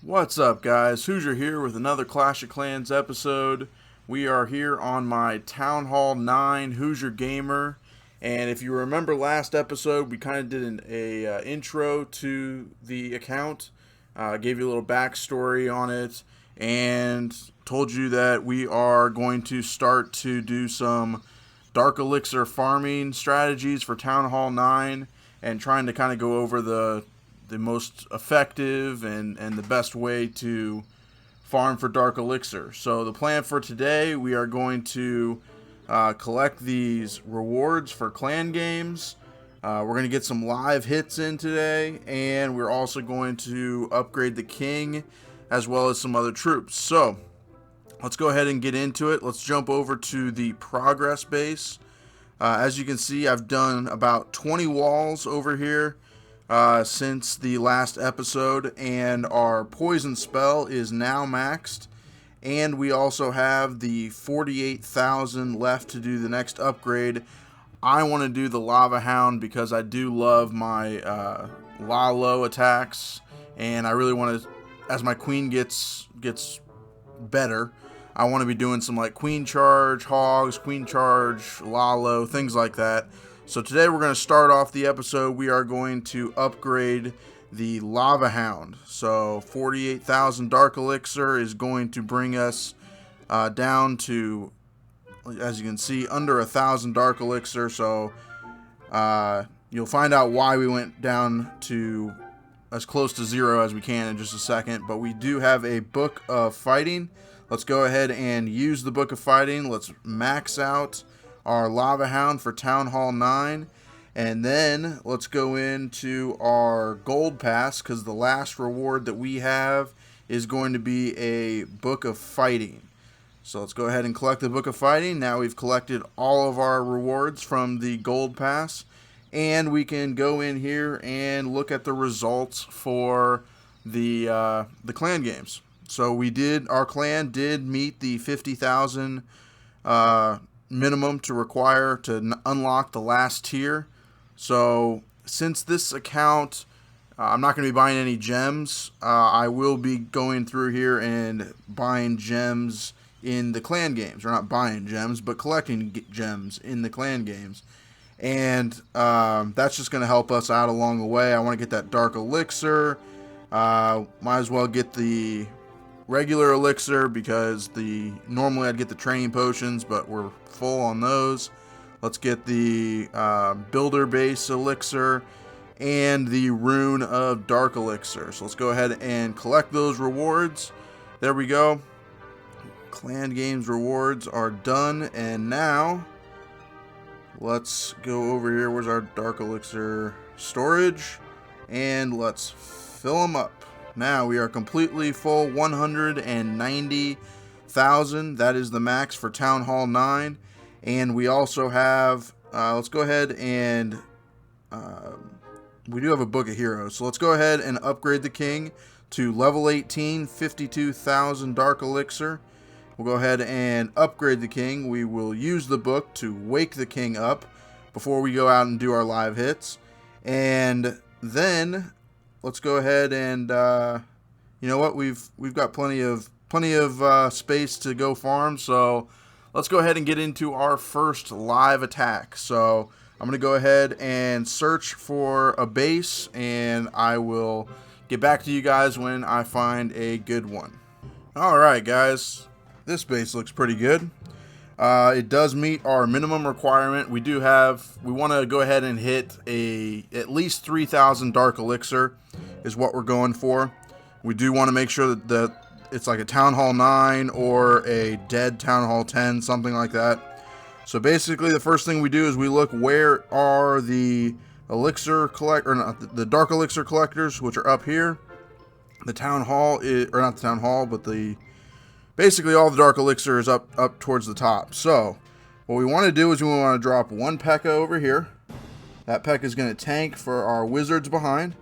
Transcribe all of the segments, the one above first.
What's up, guys? Hoosier here with another Clash of Clans episode. We are here on my Town Hall 9 Hoosier Gamer, and if you remember last episode, we kind of did an intro to the account, gave you a little backstory on it, and told you that we are going to start to do some Dark Elixir farming strategies for Town Hall 9, and trying to kind of go over the most effective and the best way to farm for Dark Elixir. So the plan for today, we are going to collect these rewards for clan games. We're going to get some live hits in today, and we're also going to upgrade the king as well as some other troops. So let's go ahead and get into it. Let's jump over to the progress base. As you can see, I've done about 20 walls over here since the last episode, and our poison spell is now maxed, and we also have the 48,000 left to do the next upgrade. I want to do the Lava Hound because I do love my Lalo attacks, and I really want to, as my queen gets better, I want to be doing some like queen charge hogs, queen charge Lalo, things like that. So today we're going to start off the episode. We are going to upgrade the Lava Hound. So 48,000 Dark Elixir is going to bring us down to, as you can see, under 1,000 Dark Elixir. So you'll find out why we went down to as close to zero as we can in just a second. But we do have a Book of Fighting. Let's go ahead and use the Book of Fighting. Let's max out our Lava Hound for Town Hall 9, and then let's go into our Gold Pass, because the last reward that we have is going to be a Book of Fighting. So let's go ahead and collect the Book of Fighting. Now we've collected all of our rewards from the Gold Pass, and we can go in here and look at the results for the clan games. So our clan did meet the 50,000 minimum to require to unlock the last tier. So since this account, I'm not going to be buying any gems, I will be going through here and buying gems in the clan games. Or not buying gems, but collecting gems in the clan games. And that's just going to help us out along the way. I want to get that Dark Elixir. Might as well get the regular elixir, because normally I'd get the training potions, but we're full on those. Let's get the builder base elixir and the rune of Dark Elixir. So let's go ahead and collect those rewards. There we go. Clan games rewards are done, and now let's go over here. Where's our Dark Elixir storage? And let's fill them up. Now we are completely full, 190,000. That is the max for Town Hall 9. And we also have, let's go ahead and, we do have a Book of Heroes. So let's go ahead and upgrade the king to level 18, 52,000 Dark Elixir. We'll go ahead and upgrade the king. We will use the book to wake the king up before we go out and do our live hits. And then let's go ahead and you know what, we've got plenty of space to go farm, so let's go ahead and get into our first live attack. So I'm gonna go ahead and search for a base, and I will get back to you guys when I find a good one. Alright guys, this base looks pretty good. It does meet our minimum requirement. We want to go ahead and hit at least 3,000 Dark Elixir is what we're going for. We do want to make sure that it's like a Town Hall 9 or a dead Town Hall 10, something like that. So basically the first thing we do is we look where are the the Dark Elixir collectors, which are up here. The Town Hall or not the Town Hall, but basically all the Dark Elixir is up towards the top. So what we want to do is we want to drop one P.E.K.K.A. over here. That P.E.K.K.A. is going to tank for our wizards behind.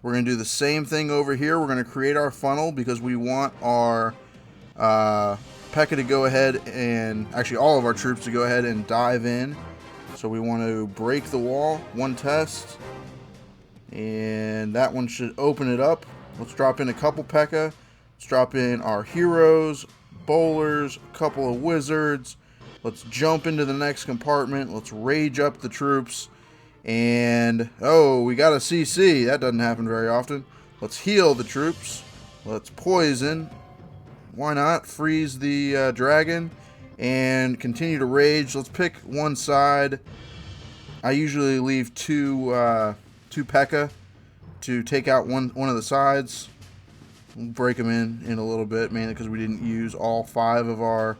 We're going to do the same thing over here. We're going to create our funnel because we want our P.E.K.K.A. to go ahead and, actually all of our troops to go ahead and dive in. So we want to break the wall, one test, and that one should open it up. Let's drop in a couple P.E.K.K.A. Let's drop in our heroes, bowlers, a couple of wizards. Let's jump into the next compartment. Let's rage up the troops. And, oh, we got a CC. That doesn't happen very often. Let's heal the troops. Let's poison. Why not? Freeze the dragon. And continue to rage. Let's pick one side. I usually leave two P.E.K.K.A. to take out one of the sides. We'll break them in a little bit, mainly because we didn't use all 5 of our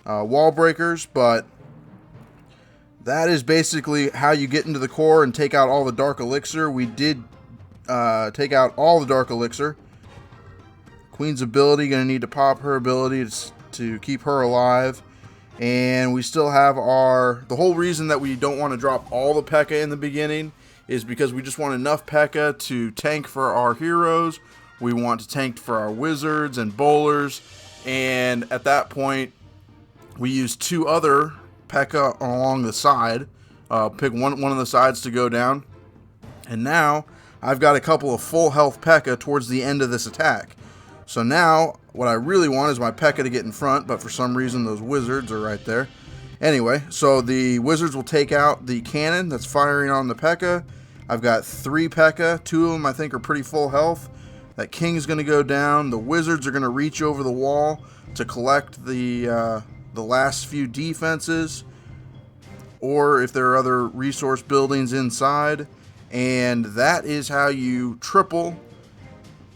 wall breakers, but that is basically how you get into the core and take out all the Dark Elixir. We did take out all the Dark Elixir. Queen's ability, going to need to pop her ability to keep her alive. And we still have the whole reason that we don't want to drop all the P.E.K.K.A. in the beginning is because we just want enough P.E.K.K.A. to tank for our heroes. We want to tank for our wizards and bowlers. And at that point, we use 2 other P.E.K.K.A. along the side. Pick one of the sides to go down. And now I've got a couple of full health P.E.K.K.A. towards the end of this attack. So now what I really want is my P.E.K.K.A. to get in front, but for some reason those wizards are right there. Anyway, so the wizards will take out the cannon that's firing on the P.E.K.K.A. I've got 3 P.E.K.K.A. 2 of them I think are pretty full health. That king's going to go down. The wizards are going to reach over the wall to collect the last few defenses, or if there are other resource buildings inside. And that is how you triple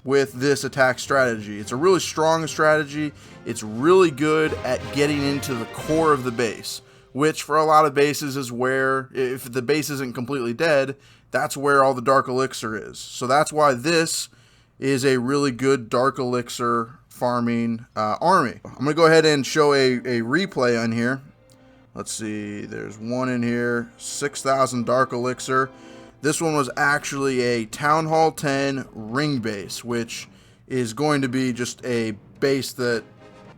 with this attack strategy. It's a really strong strategy. It's really good at getting into the core of the base, which for a lot of bases is where, if the base isn't completely dead, that's where all the Dark Elixir is. So that's why this is a really good Dark Elixir farming army. I'm going to go ahead and show a replay on here. Let's see, there's one in here, 6,000 Dark Elixir. This one was actually a Town Hall 10 ring base, which is going to be just a base that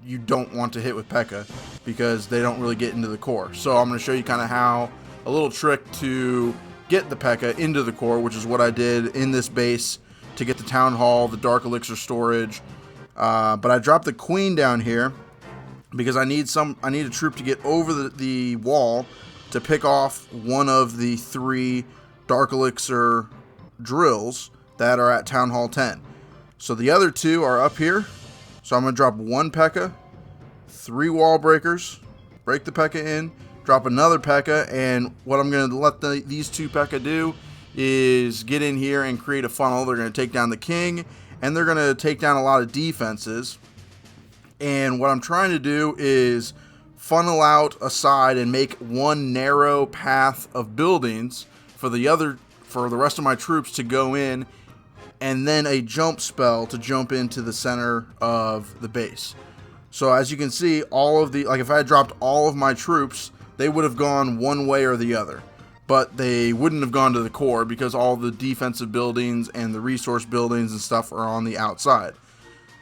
you don't want to hit with P.E.K.K.A. because they don't really get into the core. So I'm going to show you kind of how a little trick to get the P.E.K.K.A. into the core, which is what I did in this base to get the Town Hall, the Dark Elixir storage. But I dropped the Queen down here because I need a troop to get over the wall to pick off one of the 3 Dark Elixir drills that are at Town Hall 10. So the other 2 are up here. So I'm going to drop 1 P.E.K.K.A., 3 wall breakers, break the P.E.K.K.A. in, drop another P.E.K.K.A., and what I'm going to let these 2 P.E.K.K.A. do is get in here and create a funnel. They're going to take down the king, and they're going to take down a lot of defenses. And what I'm trying to do is funnel out a side and make one narrow path of buildings for the rest of my troops to go in, and then a jump spell to jump into the center of the base. So as you can see, if I had dropped all of my troops, they would have gone one way or the other, but they wouldn't have gone to the core because all the defensive buildings and the resource buildings and stuff are on the outside.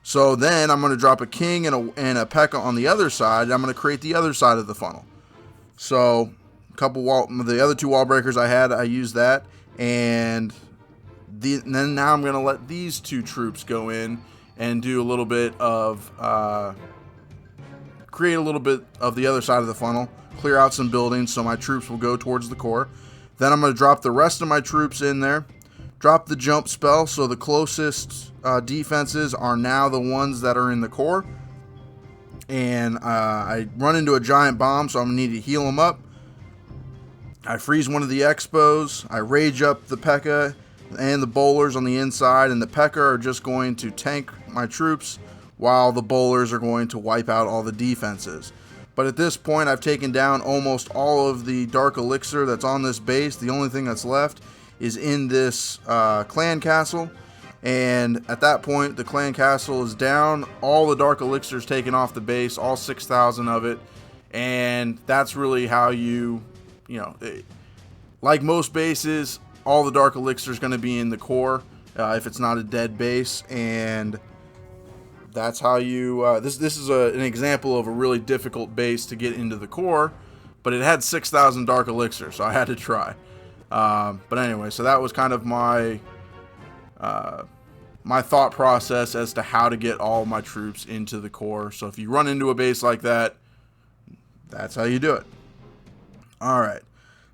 So then I'm going to drop a king and a P.E.K.K.A. on the other side, and I'm going to create the other side of the funnel. So the other 2 wall breakers I used that, and then now I'm going to let these 2 troops go in and do a little bit of create a little bit of the other side of the funnel, clear out some buildings so my troops will go towards the core. Then I'm going to drop the rest of my troops in there, drop the jump spell so the closest defenses are now the ones that are in the core. And I run into a giant bomb, so I'm going to need to heal them up. I freeze one of the expos. I rage up the P.E.K.K.A. and the bowlers on the inside, and the P.E.K.K.A. are just going to tank my troops while the bowlers are going to wipe out all the defenses. But at this point, I've taken down almost all of the Dark Elixir that's on this base. The only thing that's left is in this clan castle. And at that point, the clan castle is down. All the Dark Elixir is taken off the base, all 6,000 of it. And that's really how like most bases, all the Dark Elixir is going to be in the core if it's not a dead base. And that's how you, this is an example of a really difficult base to get into the core. But it had 6,000 Dark Elixir, so I had to try. But anyway, so that was kind of my my thought process as to how to get all my troops into the core. So if you run into a base like that, that's how you do it. All right.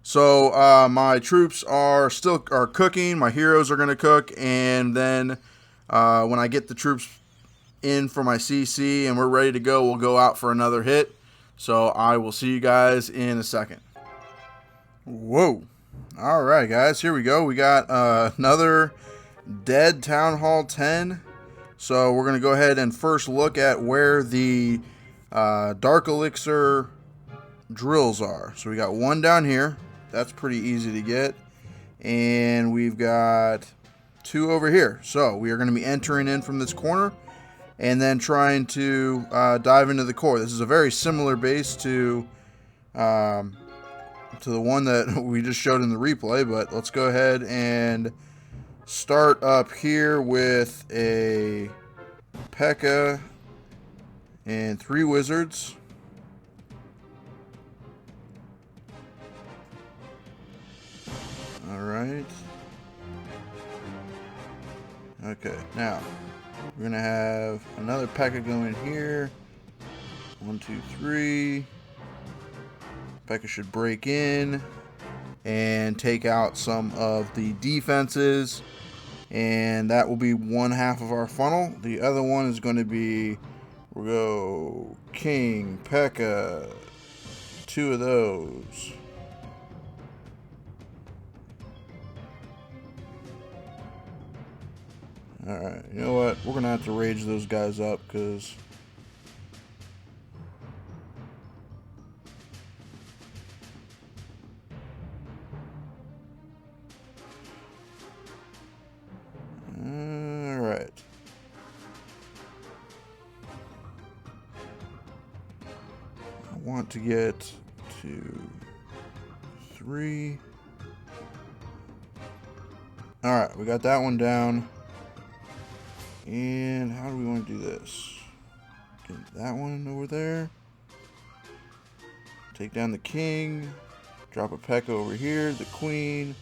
So my troops are still cooking. My heroes are going to cook, and then when I get the troops in for my CC and we're ready to go, we'll go out for another hit. So I will see you guys in a second. Whoa. All right, guys, here we go. We got another dead Town Hall 10. So we're going to go ahead and first look at where the Dark Elixir drills are. So we got one down here. That's pretty easy to get. And we've got two over here. So we are going to be entering in from this corner and then trying to dive into the core. This is a very similar base to the one that we just showed in the replay, but let's go ahead and start up here with a P.E.K.K.A. and 3 wizards. Alright. Okay, now we're going to have another P.E.K.K.A. go in here. 1, 2, 3. P.E.K.K.A. should break in and take out some of the defenses. And that will be one half of our funnel. The other one is going to be, we'll go King, P.E.K.K.A. 2 of those. Alright, you know what? We're going to have to rage those guys up because alright. I want to get 2, 3. Alright, we got that one down. And how do we want to do this? Get that one over there. Take down the king. Drop a P.E.K.K.A. over here. The queen.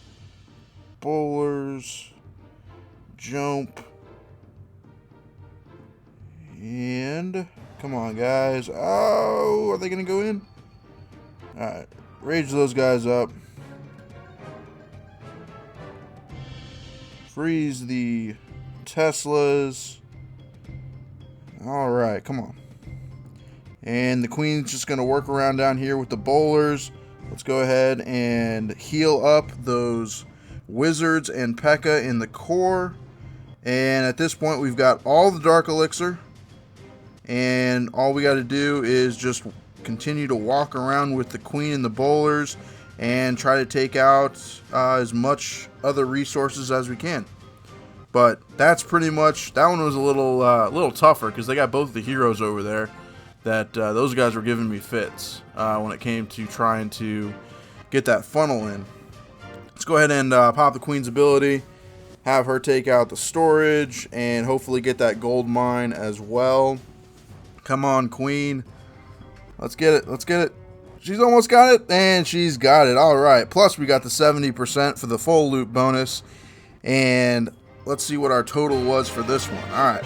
Bowlers. Jump. And come on, guys. Oh, are they going to go in? Alright. Rage those guys up. Freeze the Teslas. Alright, come on. And the queen's just going to work around down here with the bowlers. Let's go ahead and heal up those wizards and P.E.K.K.A. in the core. And at this point, we've got all the Dark Elixir. And all we got to do is just continue to walk around with the queen and the bowlers and try to take out as much other resources as we can. But that's pretty much, that one was a little tougher because they got both the heroes over there. That those guys were giving me fits when it came to trying to get that funnel in. Let's go ahead and pop the queen's ability, have her take out the storage, and hopefully get that gold mine as well. Come on, queen. Let's get it. Let's get it. She's almost got it, and she's got it. All right. Plus, we got the 70% for the full loot bonus. And let's see what our total was for this one. All right.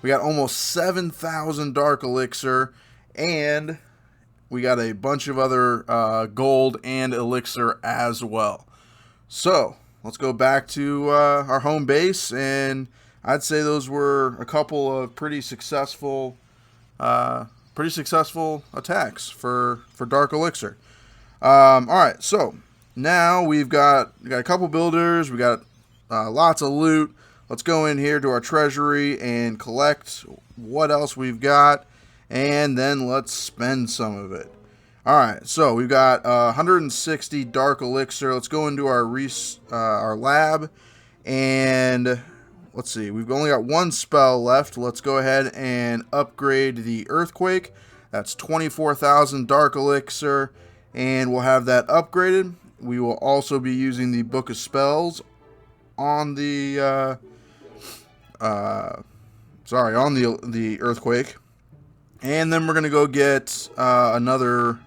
We got almost 7,000 Dark Elixir, and we got a bunch of other gold and elixir as well. So, let's go back to our home base, and I'd say those were a couple of pretty successful attacks for Dark Elixir. All right, so now we got a couple builders. We got lots of loot. Let's go in here to our treasury and collect what else we've got, and then let's spend some of it. All right, so we've got 160 Dark Elixir. Let's go into our lab, and let's see. We've only got one spell left. Let's go ahead and upgrade the Earthquake. That's 24,000 Dark Elixir, and we'll have that upgraded. We will also be using the Book of Spells on the on the Earthquake, and then we're gonna go get another.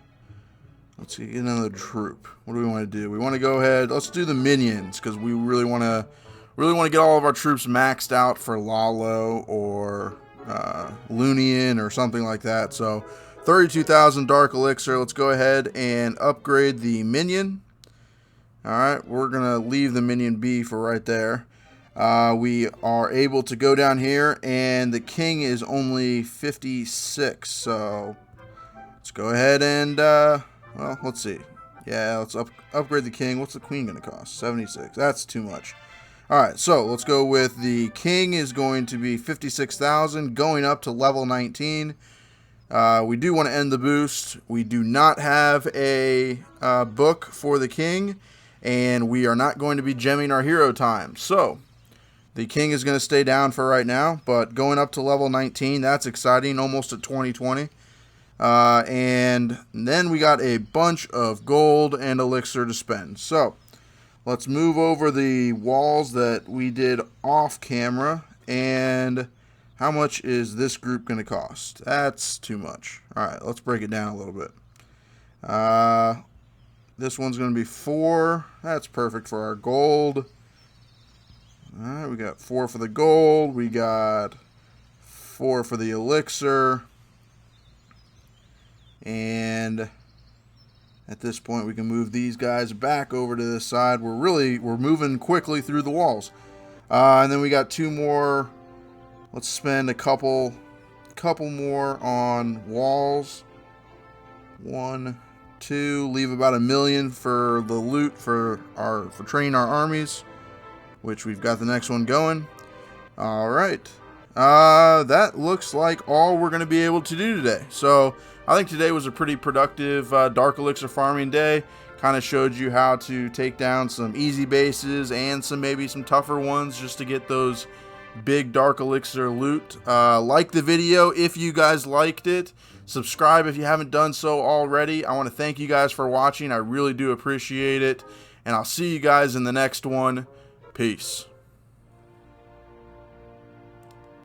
Let's see, get another troop. What do we want to do? We want to go ahead. Let's do the minions because we really want to really want to get all of our troops maxed out for Lalo or Lunian or something like that. So 32,000 Dark Elixir. Let's go ahead and upgrade the minion. Alright, we're going to leave the minion be for right there. We are able to go down here, and the king is only 56. So let's go ahead and, well, let's see. Yeah, let's upgrade the king. What's the queen going to cost? 76. That's too much. Alright, so let's go with the king is going to be 56,000, going up to level 19. We do want to end the boost. We do not have a book for the king, and we are not going to be gemming our hero time. So the king is going to stay down for right now, but going up to level 19, that's exciting, almost at 2020. And then we got a bunch of gold and elixir to spend. So let's move over the walls that we did off camera. And how much is this group going to cost? That's too much. Alright, let's break it down a little bit. This one's going to be 4. That's perfect for our gold. Alright, we got 4 for the gold. We got 4 for the elixir. And at this point, we can move these guys back over to this side. We're moving quickly through the walls. And then we got 2 more. Let's spend a couple more on walls. 1, 2. Leave about 1 million for the loot for training our armies, which we've got the next one going. All right. That looks like all we're going to be able to do today. So I think today was a pretty productive Dark Elixir farming day. Kind of showed you how to take down some easy bases and maybe some tougher ones just to get those big Dark Elixir loot. Like the video if you guys liked it. Subscribe if you haven't done so already. I want to thank you guys for watching. I really do appreciate it. And I'll see you guys in the next one. Peace.